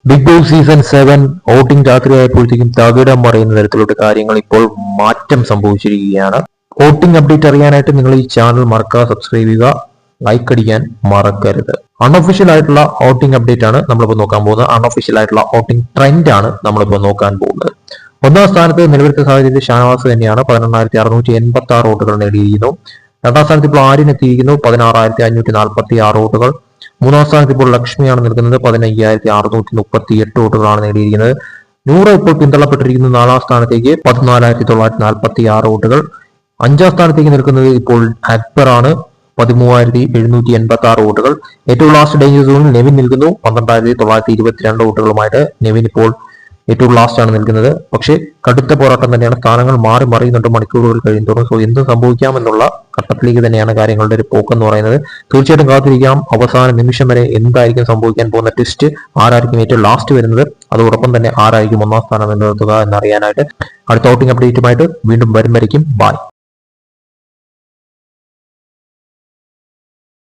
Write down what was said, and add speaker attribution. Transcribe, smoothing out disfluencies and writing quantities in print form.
Speaker 1: Big boss season 7 voting രാത്രിയായപ്പോഴത്തേക്കും തകിടം മറിയുന്ന തരത്തിലുള്ള കാര്യങ്ങൾ ഇപ്പോൾ മാറ്റം സംഭവിച്ചിരിക്കുകയാണ്. വോട്ടിംഗ് അപ്ഡേറ്റ് അറിയാനായിട്ട് നിങ്ങൾ ഈ ചാനൽ മറക്കാതെ സബ്സ്ക്രൈബ് ചെയ്യുക, ലൈക്ക് അടിക്കാൻ മറക്കരുത്. അൺഒഫീഷ്യൽ ആയിട്ടുള്ള വോട്ടിംഗ് അപ്ഡേറ്റ് ആണ് നമ്മളിപ്പോൾ നോക്കാൻ പോകുന്നത്. അൺഒഫീഷ്യൽ ആയിട്ടുള്ള വോട്ടിംഗ് ട്രെൻഡ് ആണ് നമ്മളിപ്പോൾ നോക്കാൻ പോകുന്നത്. ഒന്നാം സ്ഥാനത്ത് നിലവിലത്തെ സാഹചര്യത്തിൽ ഷാനവാസ് തന്നെയാണ് 11,686 വോട്ടുകൾ നേടിയിരിക്കുന്നു. രണ്ടാം സ്ഥാനത്ത് ഇപ്പോൾ ആര്യൻ എത്തിയിരിക്കുന്നു 16,546 വോട്ടുകൾ. മൂന്നാം സ്ഥാനത്ത് ഇപ്പോൾ ലക്ഷ്മിയാണ് നിൽക്കുന്നത് 15,638 വോട്ടുകളാണ് നേടിയിരിക്കുന്നത്. നൂറ ഇപ്പോൾ പിന്തള്ളപ്പെട്ടിരിക്കുന്നത് നാലാം സ്ഥാനത്തേക്ക് 14,946 വോട്ടുകൾ. അഞ്ചാം സ്ഥാനത്തേക്ക് നിൽക്കുന്നത് ഇപ്പോൾ അക്ബർ ആണ് 13,786 വോട്ടുകൾ. ഏറ്റവും ലാസ്റ്റ് ഡേഞ്ചർ സോണിൽ നെവിൻ നിൽക്കുന്നു 12,922 വോട്ടുകളുമായിട്ട്. നെവിൻ ഇപ്പോൾ ഏറ്റവും ലാസ്റ്റ് ആണ് നിൽക്കുന്നത്. പക്ഷേ കടുത്ത പോരാട്ടം തന്നെയാണ്. സ്ഥാനങ്ങൾ മാറി മറിയുന്നുണ്ട് മണിക്കൂറുകൾ കഴിയുന്നതോറും. സോ എന്ത് സംഭവിക്കാമെന്നുള്ള ഘട്ടത്തിലേക്ക് തന്നെയാണ് കാര്യങ്ങളുടെ ഒരു പോക്കെന്ന് പറയുന്നത്. തീർച്ചയായിട്ടും കാത്തിരിക്കാം അവസാന നിമിഷം വരെ എന്തായിരിക്കും സംഭവിക്കാൻ പോകുന്ന ട്വിസ്റ്റ്, ആരായിരിക്കും ഏറ്റവും ലാസ്റ്റ് വരുന്നത്, അതോടൊപ്പം തന്നെ ആരായിരിക്കും ഒന്നാം സ്ഥാനം നിലനിർത്തുക എന്നറിയാനായിട്ട്. അടുത്ത വോട്ടിംഗ് അപ്ഡേറ്റുമായിട്ട് വീണ്ടും വരും വരയ്ക്കും. ബൈ.